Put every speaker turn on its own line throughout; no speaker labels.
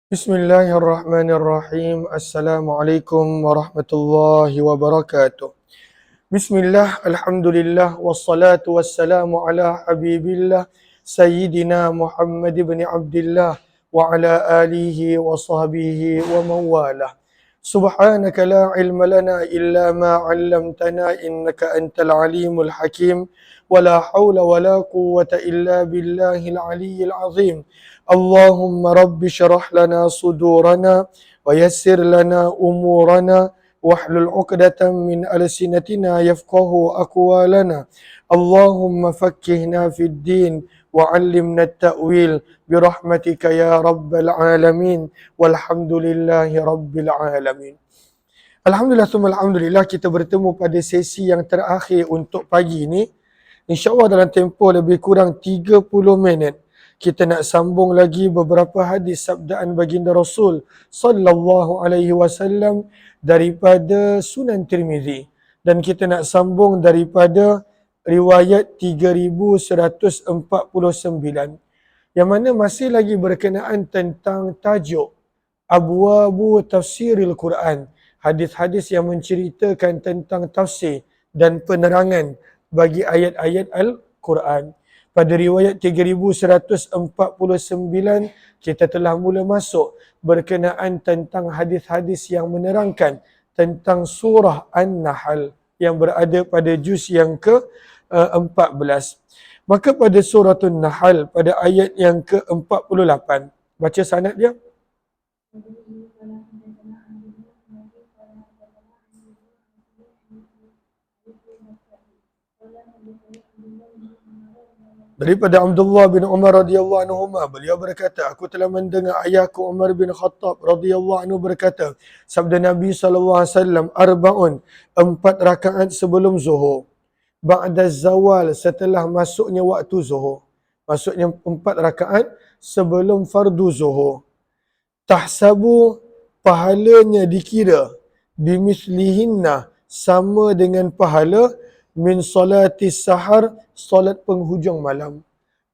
Bismillahirrahmanirrahim. Assalamualaikum warahmatullahi wabarakatuh. Bismillah, alhamdulillah, wassalatu wassalamu ala habibillah, Sayyidina Muhammad ibn Abdillah, wa ala alihi wa sahbihi wa mawalah. Subhanaka la ilma lana illa ma 'allamtana innaka antal alimul hakim, wa la hawla wa la quwwata illa billahil aliyyil azim. Allahumma rabbi syrah lana sudurana, wa yassir lana umurana, wahlul 'uqdatam min alsinatina yafqahu aqwalana. Allahumma fakkihna fid din wa 'allimna at-ta'wil birahmatika ya rabbal alamin walhamdulillahi rabbil alamin. Alhamdulillah summa alhamdulillah, kita bertemu pada sesi yang terakhir untuk pagi ini. InsyaAllah dalam tempoh lebih kurang 30 minit kita nak sambung lagi beberapa hadis sabdaan baginda Rasul sallallahu alaihi wasallam daripada Sunan Tirmizi, dan kita nak sambung daripada riwayat 3149 yang mana masih lagi berkenaan tentang tajuk Abwabu Tafsiril Quran, hadis-hadis yang menceritakan tentang tafsir dan penerangan bagi ayat-ayat Al-Quran. Pada riwayat 3149, kita telah mula masuk berkenaan tentang hadis-hadis yang menerangkan tentang surah An-Nahl yang berada pada juz yang ke-14. Maka pada surah An-Nahl, pada ayat yang ke-48, baca sanad dia. Daripada Abdullah bin Umar radhiyallahu anhuma, beliau berkata, aku telah mendengar ayahku Umar bin Khattab radhiyallahu anhu berkata, sabda Nabi SAW, arba'un, 4 rakaat sebelum zuhur, ba'da zawal, setelah masuknya waktu zuhur. Maksudnya 4 rakaat sebelum fardu zuhur. Tahsabu, pahalanya dikira, bimislihinna, sama dengan pahala min salatis sahar, solat penghujung malam.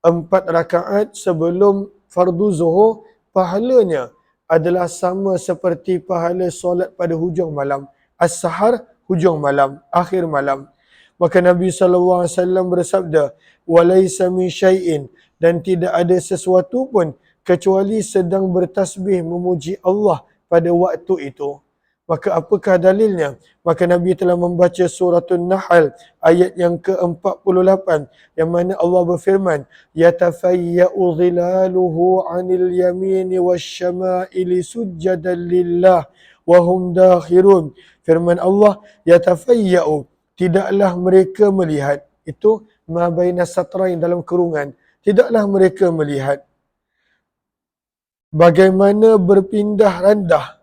4 rakaat sebelum fardu zuhur, pahalanya adalah sama seperti pahala solat pada hujung malam. As-sahar, hujung malam, akhir malam. Maka Nabi SAW bersabda, walaysa min syai'in, dan tidak ada sesuatu pun kecuali sedang bertasbih memuji Allah pada waktu itu. Maka apakah dalilnya? Maka Nabi telah membaca surah An-Nahl ayat yang ke-48 yang mana Allah berfirman, yatafayya'u zilaluhu 'anil yamini wasyama'ili sujjadan lillah wa hum dakhirun. Firman Allah, yatafayya'u, tidaklah mereka melihat. Itu ma baina satrain, dalam kurungan. Tidaklah mereka melihat bagaimana berpindah randah,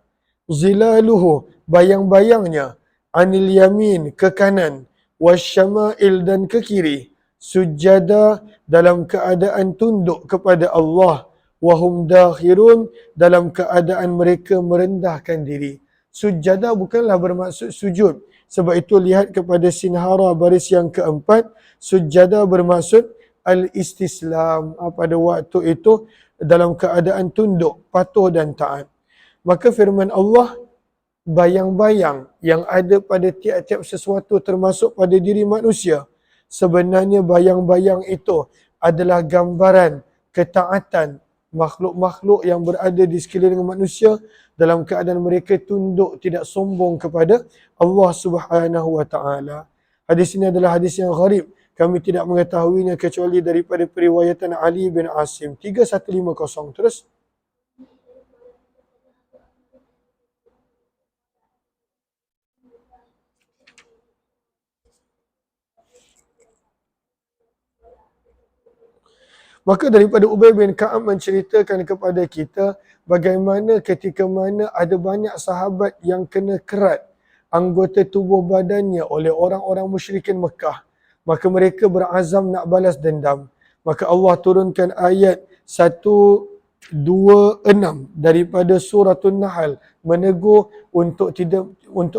zilaluhu, bayang-bayangnya, anil yamin, ke kanan, wasyama'il, dan ke kiri, sujada, dalam keadaan tunduk kepada Allah, wahum dakhirun, dalam keadaan mereka merendahkan diri. Sujada bukanlah bermaksud sujud. Sebab itu lihat kepada sinhara baris yang keempat, sujada bermaksud al-istislam, pada waktu itu dalam keadaan tunduk, patuh dan taat. Maka firman Allah, bayang-bayang yang ada pada tiap-tiap sesuatu termasuk pada diri manusia, sebenarnya bayang-bayang itu adalah gambaran ketaatan makhluk-makhluk yang berada di sekeliling manusia dalam keadaan mereka tunduk, tidak sombong kepada Allah Subhanahu wa taala. Hadis ini adalah hadis yang gharib. Kami tidak mengetahuinya kecuali daripada periwayatan Ali bin Asim. 3150 terus. Maka daripada Ubay bin Ka'ab menceritakan kepada kita bagaimana ketika mana ada banyak sahabat yang kena kerat anggota tubuh badannya oleh orang-orang musyrikin Mekah. Maka mereka berazam nak balas dendam. Maka Allah turunkan ayat 126 daripada surah An-Nahl menegur untuk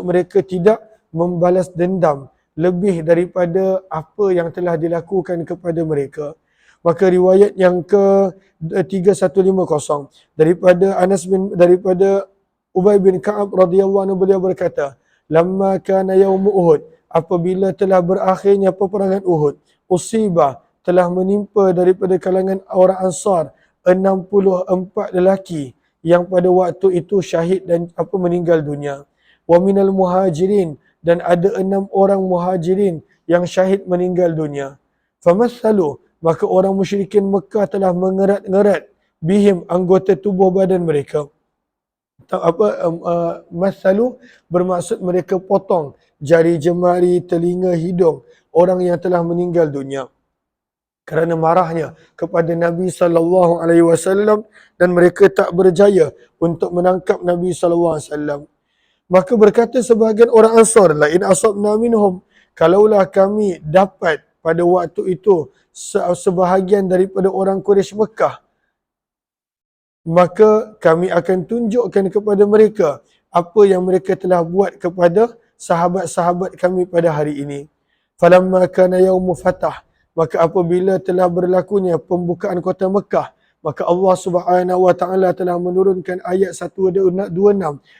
mereka tidak membalas dendam lebih daripada apa yang telah dilakukan kepada mereka. Maka riwayat yang ke 3150 daripada Ubay bin Ka'ab radhiyallahu anhu, beliau berkata, lamma kana yaum Uhud, apabila telah berakhirnya peperangan Uhud, usiba, telah menimpa daripada kalangan orang Ansar 64 lelaki yang pada waktu itu syahid dan meninggal dunia. Wa minal muhajirin, dan ada 6 orang muhajirin yang syahid meninggal dunia. Famathalu, maka orang musyrikin Mekah telah mengerat-ngerat bihim, anggota tubuh badan mereka. Mathalu bermaksud mereka potong jari jemari, telinga, hidung orang yang telah meninggal dunia kerana marahnya kepada Nabi SAW, dan mereka tak berjaya untuk menangkap Nabi SAW. Maka berkata sebahagian orang Ansar, la in asabna minhum, kalaulah kami dapat pada waktu itu sebahagian daripada orang Quraisy Mekah, maka kami akan tunjukkan kepada mereka apa yang mereka telah buat kepada sahabat-sahabat kami pada hari ini. Falamma kana yaumu fatah, maka apabila telah berlakunya pembukaan kota Mekah, maka Allah Subhanahu wa taala telah menurunkan ayat 126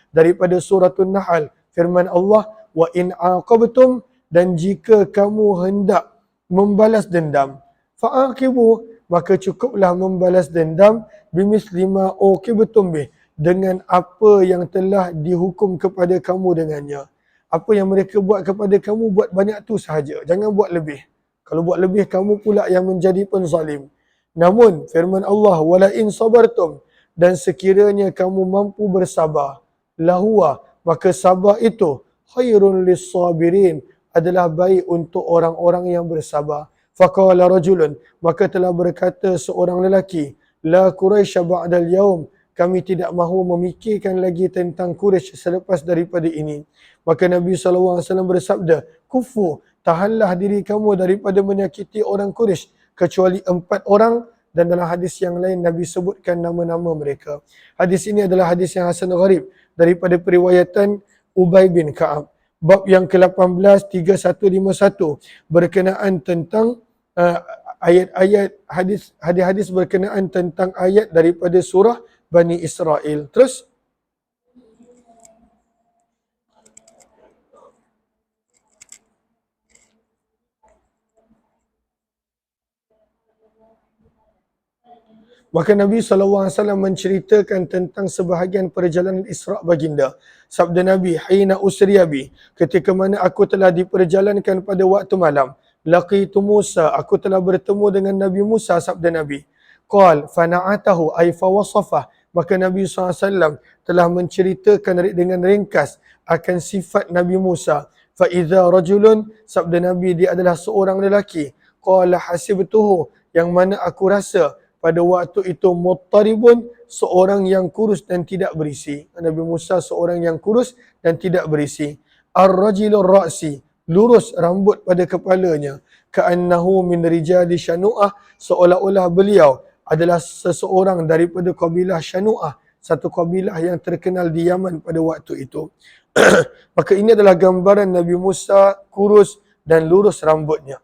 daripada surah An-Nahl. Firman Allah, wa in aqabtum, dan jika kamu hendak membalas dendam, fa'aqibu, maka cukuplah membalas dendam, bimisli ma uqibtum bih, dengan apa yang telah dihukum kepada kamu dengannya. Apa yang mereka buat kepada kamu, buat banyak tu sahaja, jangan buat lebih. Kalau buat lebih, kamu pula yang menjadi penzalim. Namun firman Allah, wala in sabartum, dan sekiranya kamu mampu bersabar, lahuwa, maka sabar itu khairun lis-sabirin, adalah baik untuk orang-orang yang bersabar. Faqala rajulun, maka telah berkata seorang lelaki, la Quraisy ba'dal yaum, kami tidak mahu memikirkan lagi tentang Quraisy selepas daripada ini. Maka Nabi SAW bersabda, kufu, tahanlah diri kamu daripada menyakiti orang Quraisy kecuali 4 orang, dan dalam hadis yang lain Nabi sebutkan nama-nama mereka. Hadis ini adalah hadis yang hasan gharib daripada periwayatan Ubay bin Ka'ab. Bab yang ke-18 3151 berkenaan tentang ayat-ayat hadis-hadis berkenaan tentang ayat daripada surah Bani Israel. Terus maka Nabi SAW menceritakan tentang sebahagian perjalanan Isra' baginda. Sabda Nabi, hina usriyabi, ketika mana aku telah diperjalankan pada waktu malam. Laqitu Musa, aku telah bertemu dengan Nabi Musa, sabda Nabi. Qal, fana'atahu ay fawasafah, maka Nabi SAW telah menceritakan dengan ringkas akan sifat Nabi Musa. Fa'idha rajulun, sabda Nabi, dia adalah seorang lelaki. Qala hasibtuhu, yang mana aku rasa pada waktu itu muttaribun, seorang yang kurus dan tidak berisi. Nabi Musa seorang yang kurus dan tidak berisi. Ar-rajilur ra'si, lurus rambut pada kepalanya. Ka'annahu min rijali Syanu'ah, seolah-olah beliau adalah seseorang daripada kabilah Syanu'ah, satu kabilah yang terkenal di Yaman pada waktu itu. Maka ini adalah gambaran Nabi Musa kurus dan lurus rambutnya.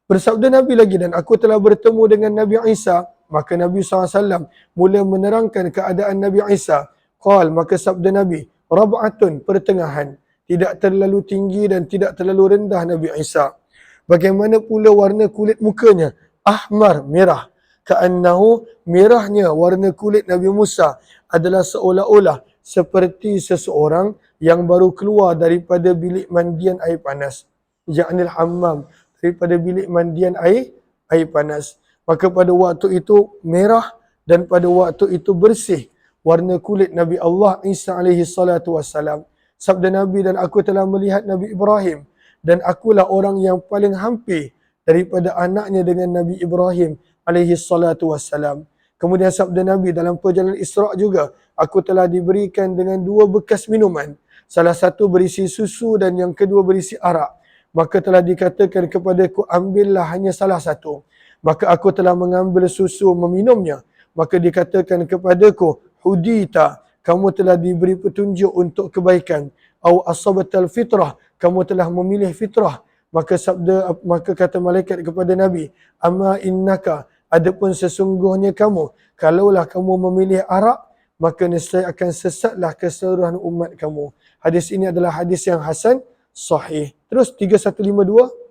Bersabda Nabi lagi, dan aku telah bertemu dengan Nabi Isa. Maka Nabi SAW mula menerangkan keadaan Nabi Isa. Qal, maka sabda Nabi, rab'atun, pertengahan, tidak terlalu tinggi dan tidak terlalu rendah Nabi Isa. Bagaimana pula warna kulit mukanya? Ahmar, merah. Ka'annahu, merahnya warna kulit Nabi Musa adalah seolah-olah seperti seseorang yang baru keluar daripada bilik mandian air panas. Ya'nil hammam, daripada bilik mandian air panas. Maka pada waktu itu merah, dan pada waktu itu bersih warna kulit Nabi Allah Isa alaihi salatu wassalam. Sabda Nabi, dan aku telah melihat Nabi Ibrahim, dan akulah orang yang paling hampir daripada anaknya dengan Nabi Ibrahim alaihi salatu wassalam. Kemudian sabda Nabi dalam perjalanan Isra' juga, aku telah diberikan dengan 2 bekas minuman. Salah satu berisi susu dan yang kedua berisi arak. Maka telah dikatakan kepadaku, ambillah hanya salah satu. Maka aku telah mengambil susu meminumnya. Maka dikatakan kepadaku, hudita, kamu telah diberi petunjuk untuk kebaikan. Au asabatal fitrah, kamu telah memilih fitrah. Maka kata malaikat kepada Nabi, amma innaka, adapun sesungguhnya kamu, kalaulah kamu memilih arak, maka nescaya akan sesatlah keseluruhan umat kamu. Hadis ini adalah hadis yang hasan sahih. Terus 3152.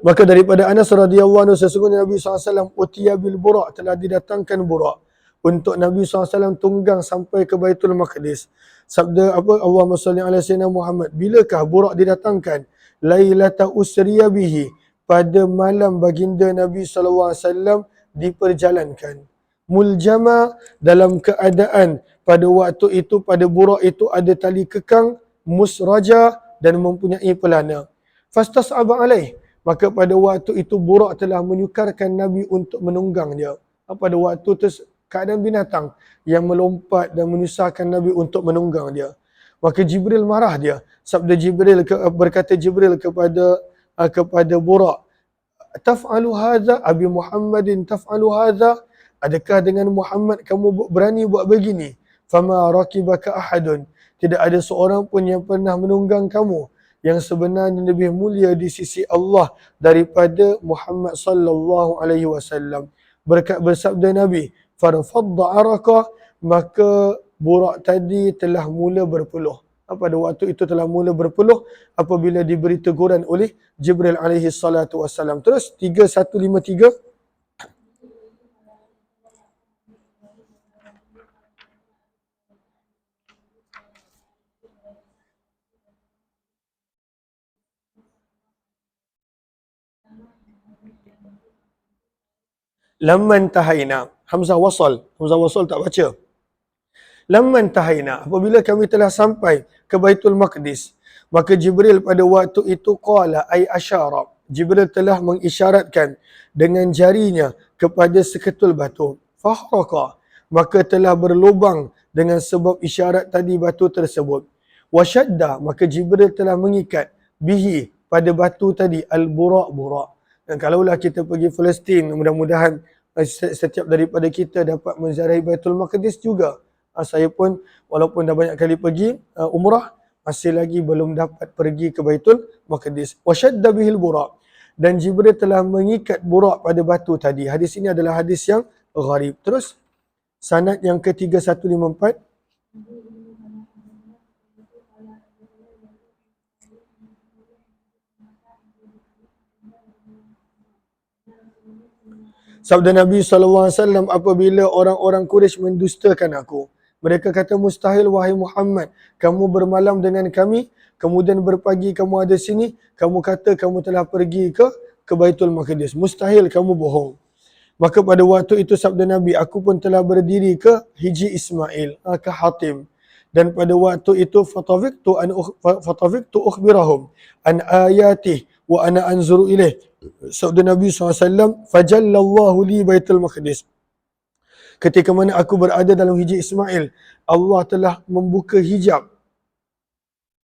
Maka daripada Anas radhiyallahu anhu, sesungguhnya Nabi SAW utiya bil burak, telah didatangkan burak untuk Nabi SAW tunggang sampai ke Baitul Maqdis. Sabda apa? Allahumma salli ala sayyidina Muhammad. Bilakah burak didatangkan? Lailata usriya bihi, pada malam baginda Nabi SAW diperjalankan. Muljama, dalam keadaan pada waktu itu, pada burak itu ada tali kekang, musraja, dan mempunyai pelana. Fastas'aba alaih, maka pada waktu itu burak telah menyukarkan Nabi untuk menunggang dia. Pada waktu itu keadaan binatang yang melompat dan menyusahkan Nabi untuk menunggang dia. Maka Jibril marah dia. Sabda Jibril, berkata Jibril kepada burak, taf'alu hadza abi Muhammadin, taf'alu hadza, adakah dengan Muhammad kamu berani buat begini? Fama rakibaka ahadun, tidak ada seorang pun yang pernah menunggang kamu yang sebenarnya lebih mulia di sisi Allah daripada Muhammad sallallahu alaihi wasallam. Bersabda Nabi, farfadda araka, maka burak tadi telah mula berpeluh. Pada waktu itu telah mula berpeluh apabila diberi teguran oleh Jibril alaihi salatu wassalam. Terus 3153. Lamman tahaina, hamzah wasal tak baca. Lamman tahaina, apabila kami telah sampai ke Baitul Maqdis, maka Jibril pada waktu itu qala ay asyara, Jibril telah mengisyaratkan dengan jarinya kepada seketul batu. Fahraka, maka telah berlubang dengan sebab isyarat tadi batu tersebut. Wasyadda, maka Jibril telah mengikat bihi, pada batu tadi, al-burak. Dan kalaulah kita pergi Palestin, mudah-mudahan setiap daripada kita dapat menziarahi Baitul Maqdis juga. Saya pun walaupun dah banyak kali pergi umrah, masih lagi belum dapat pergi ke Baitul Maqdis. Wasyadda bihil burak, dan Jibril telah mengikat burak pada batu tadi. Hadis ini adalah hadis yang gharib. Terus sanad yang ke-3154. Sabda Nabi SAW, apabila orang-orang Quraisy mendustakan aku, mereka kata, mustahil wahai Muhammad, kamu bermalam dengan kami, kemudian berpagi kamu ada sini, kamu kata kamu telah pergi ke Baitul Maqdis. Mustahil, kamu bohong. Maka pada waktu itu sabda Nabi, aku pun telah berdiri ke Hiji Ismail, ke Hatim. Dan pada waktu itu fatafiktu ukhbirahum an ayatih wa ana anzuru ilaih. Sabda Nabi SAW, fajallallahu li Baitul Maqdis. Ketika mana aku berada dalam Hiji Ismail, Allah telah membuka hijab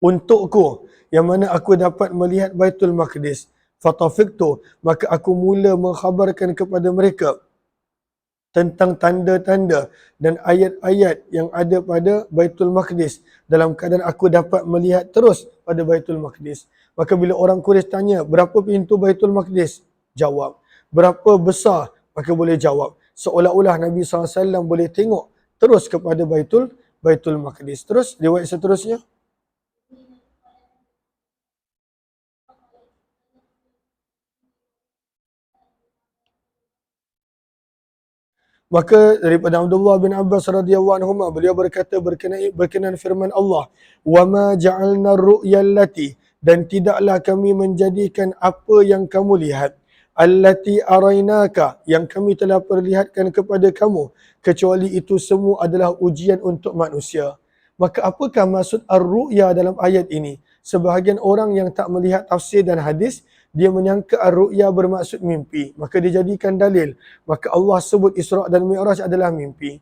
untukku, yang mana aku dapat melihat Baitul Maqdis. Fatafiktu, maka aku mula mengkhabarkan kepada mereka tentang tanda-tanda dan ayat-ayat yang ada pada Baitul Maqdis, dalam keadaan aku dapat melihat terus pada Baitul Maqdis. Maka bila orang Quraisy tanya, berapa pintu Baitul Maqdis? Jawab. Berapa besar? Maka boleh jawab. Seolah-olah Nabi SAW boleh tengok terus kepada Baitul Maqdis. Terus, riwayat seterusnya. Maka daripada Abdullah bin Abbas radhiyallahu anhu, beliau berkata berkenaan firman Allah, wa ma ja'alna ar-ru'ya allati, dan tidaklah kami menjadikan apa yang kamu lihat, allati arainaka, yang kami telah perlihatkan kepada kamu, kecuali itu semua adalah ujian untuk manusia. Maka apakah maksud ar-ru'ya dalam ayat ini? Sebahagian orang yang tak melihat tafsir dan hadis, dia menyangka ar-ru'ya bermaksud mimpi, maka dijadikan dalil. Maka Allah sebut Isra' dan Mi'raj adalah mimpi.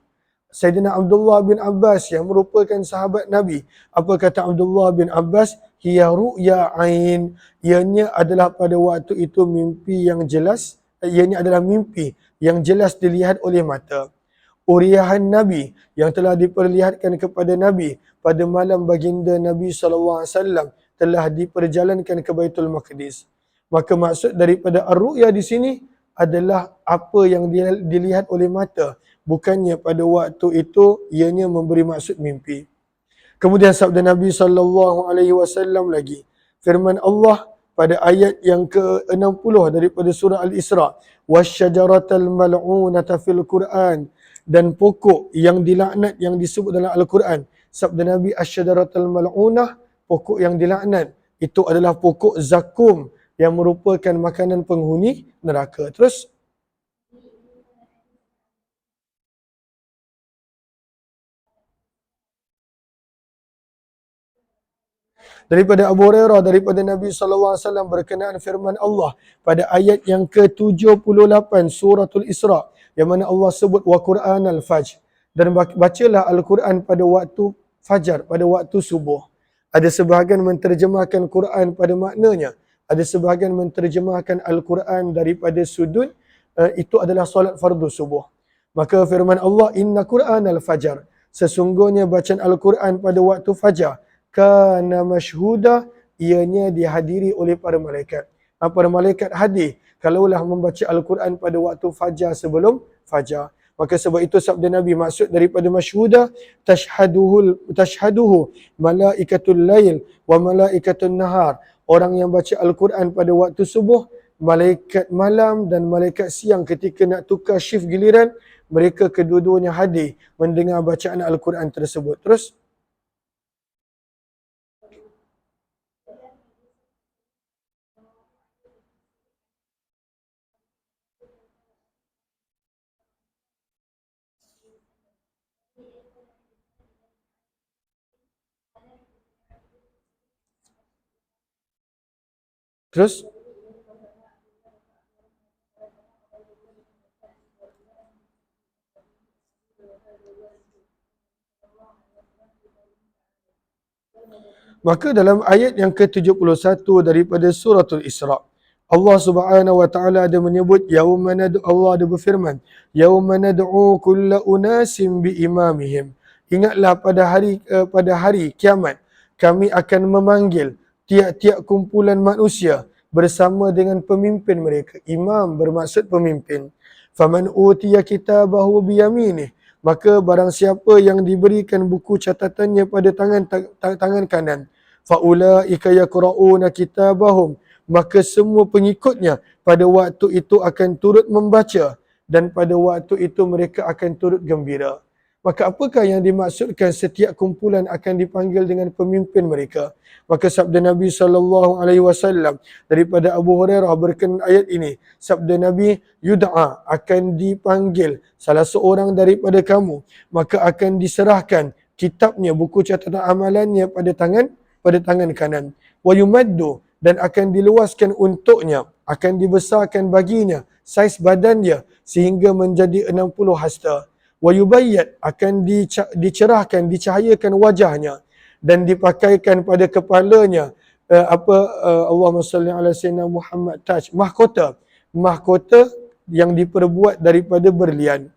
Sayyidina Abdullah bin Abbas yang merupakan sahabat Nabi, apa kata Abdullah bin Abbas? Hiya ru'ya ain, ianya adalah pada waktu itu mimpi yang jelas, ianya adalah mimpi yang jelas dilihat oleh mata. uriahan Nabi yang telah diperlihatkan kepada Nabi pada malam baginda Nabi SAW telah diperjalankan ke Baitul Maqdis. Maka maksud daripada ar-ru'ya di sini adalah apa yang dilihat oleh mata, bukannya pada waktu itu ianya memberi maksud mimpi. Kemudian sabda Nabi SAW lagi, firman Allah pada ayat yang ke-60 daripada surah Al-Isra, wasyajaratal mal'unata fil Quran, dan pokok yang dilaknat yang disebut dalam Al-Quran. Sabda Nabi, asyajaratal mal'unah, pokok yang dilaknat, itu adalah pokok zakum yang merupakan makanan penghuni neraka. Terus daripada Abu Hurairah daripada Nabi SAW berkenaan firman Allah pada ayat yang ke-78 suratul Isra, yang mana Allah sebut wa Qur'an al-Fajr, dan bacalah Al-Quran pada waktu fajar, pada waktu subuh. Ada sebahagian menterjemahkan Quran pada maknanya, ada sebahagian menterjemahkan Al-Quran daripada sudut itu adalah solat fardu subuh. Maka firman Allah, inna Qur'an al-Fajr, sesungguhnya bacaan Al-Quran pada waktu fajar, kana masyhuda, ianya dihadiri oleh para malaikat. Para malaikat hadir kalaulah membaca Al-Quran pada waktu fajar sebelum fajar. Maka sebab itu sabda Nabi, maksud daripada masyhuda, tashhaduhu malaikatul lail wa malaikatul nahar. Orang yang baca Al-Quran pada waktu subuh, malaikat malam dan malaikat siang ketika nak tukar shift giliran, mereka kedua-duanya hadir mendengar bacaan Al-Quran tersebut. Terus Terus maka dalam ayat yang ke-71 daripada suratul Isra, Allah Subhanahu wa taala ada menyebut yauma nad'u, Allah ada berfirman, yauma nad'u kulla unasim bi imamihim. Ingatlah pada hari kiamat kami akan memanggil tiap-tiap kumpulan manusia bersama dengan pemimpin mereka. Imam bermaksud pemimpin. Faman utiya kitabahu biyaminih, maka barang siapa yang diberikan buku catatannya pada tangan kanan, faulaika yaqra'una kitabahum, maka semua pengikutnya pada waktu itu akan turut membaca, dan pada waktu itu mereka akan turut gembira. Maka apakah yang dimaksudkan setiap kumpulan akan dipanggil dengan pemimpin mereka? Maka sabda Nabi SAW daripada Abu Hurairah berkenaan ayat ini, sabda Nabi, yud'a, akan dipanggil salah seorang daripada kamu, maka akan diserahkan kitabnya, buku catatan amalannya pada tangan kanan. Wa yumaddu, dan akan diluaskan untuknya, akan dibesarkan baginya saiz badan dia sehingga menjadi 60 hasta. Wa yubayyad, akan dicerahkan, dicahayakan wajahnya dan dipakaikan pada kepalanya Allahumma salli ala sayyidina Muhammad, taj, mahkota yang diperbuat daripada berlian.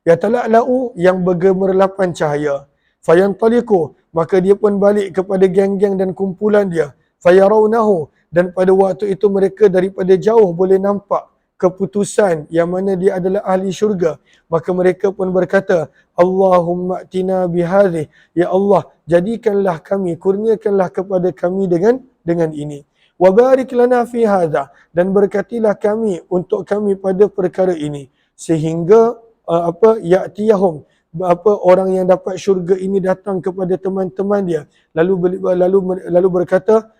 Yatala'la'u, yang bergemerlapan cahaya. Fayantaliku, maka dia pun balik kepada geng-geng dan kumpulan dia. Fayarawnahu, dan pada waktu itu mereka daripada jauh boleh nampak keputusan yang mana dia adalah ahli syurga. Maka mereka pun berkata, Allahumma atina bihadhi, ya Allah, jadikanlah kami, kurniakanlah kepada kami dengan ini. Wa barik lana fi hadha, dan berkatilah kami untuk kami pada perkara ini, sehingga ya'tiyahum, orang yang dapat syurga ini datang kepada teman-teman dia, lalu berkata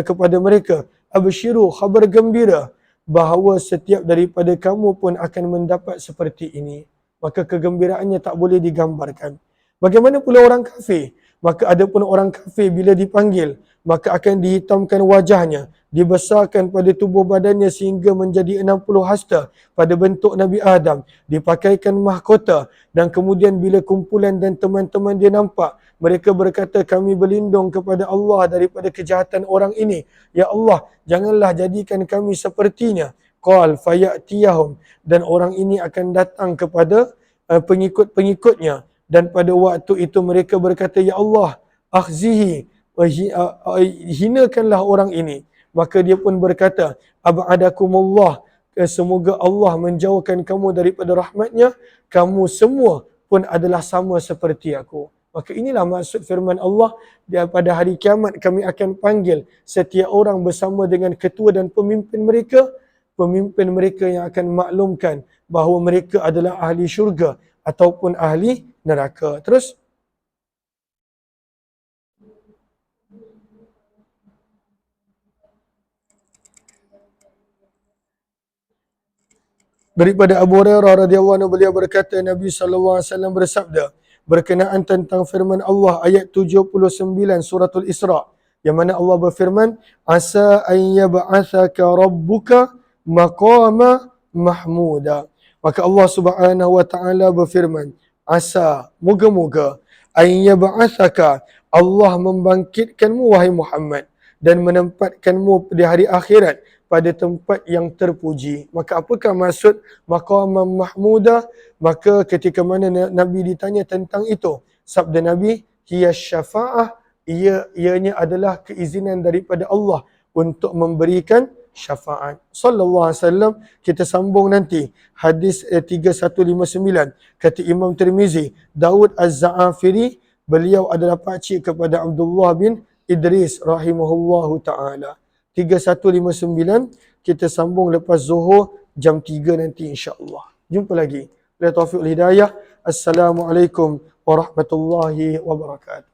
kepada mereka, absyiru, khabar gembira bahawa setiap daripada kamu pun akan mendapat seperti ini. Maka kegembiraannya tak boleh digambarkan. Bagaimana pula orang kafir? Maka ada pun orang kafir bila dipanggil, maka akan dihitamkan wajahnya, dibesarkan pada tubuh badannya sehingga menjadi 60 hasta pada bentuk Nabi Adam, dipakaikan mahkota, dan kemudian bila kumpulan dan teman-teman dia nampak, mereka berkata, kami berlindung kepada Allah daripada kejahatan orang ini. Ya Allah, janganlah jadikan kami sepertinya. Qal fayatiyahum, dan orang ini akan datang kepada pengikut-pengikutnya, dan pada waktu itu mereka berkata, ya Allah, akhzihi, hinakanlah orang ini. Maka dia pun berkata, ab'adakumullah, semoga Allah menjauhkan kamu daripada rahmatnya, kamu semua pun adalah sama seperti aku. Maka inilah maksud firman Allah, pada hari kiamat kami akan panggil setiap orang bersama dengan ketua dan pemimpin mereka yang akan maklumkan bahawa mereka adalah ahli syurga ataupun ahli neraka. Terus daripada Abu Hurairah radhiyallahu anhu, beliau berkata, Nabi sallallahu alaihi wasallam bersabda berkenaan tentang firman Allah ayat 79 suratul Isra, yang mana Allah berfirman, asa an yab'atsaka rabbuka maqama mahmuda. Maka Allah Subhanahu wa taala berfirman, asa, moga-moga, an yab'atsaka, Allah membangkitkanmu wahai Muhammad dan menempatkanmu di hari akhirat pada tempat yang terpuji. Maka apakah maksud maqamam mahmuda? Maka ketika mana Nabi ditanya tentang itu, sabda Nabi, hiya syafa'ah, ianya adalah keizinan daripada Allah untuk memberikan syafaat. Sallallahu alaihi wasallam. Kita sambung nanti hadis 3159, kata Imam Tirmizi, Daud Az-Za'afiri, beliau adalah pakcik kepada Abdullah bin Idris rahimahullahu ta'ala. 3159, kita sambung lepas Zuhur jam 3 nanti insya-Allah. Jumpa lagi. Bila taufiq wal hidayah. Assalamualaikum warahmatullahi wabarakatuh.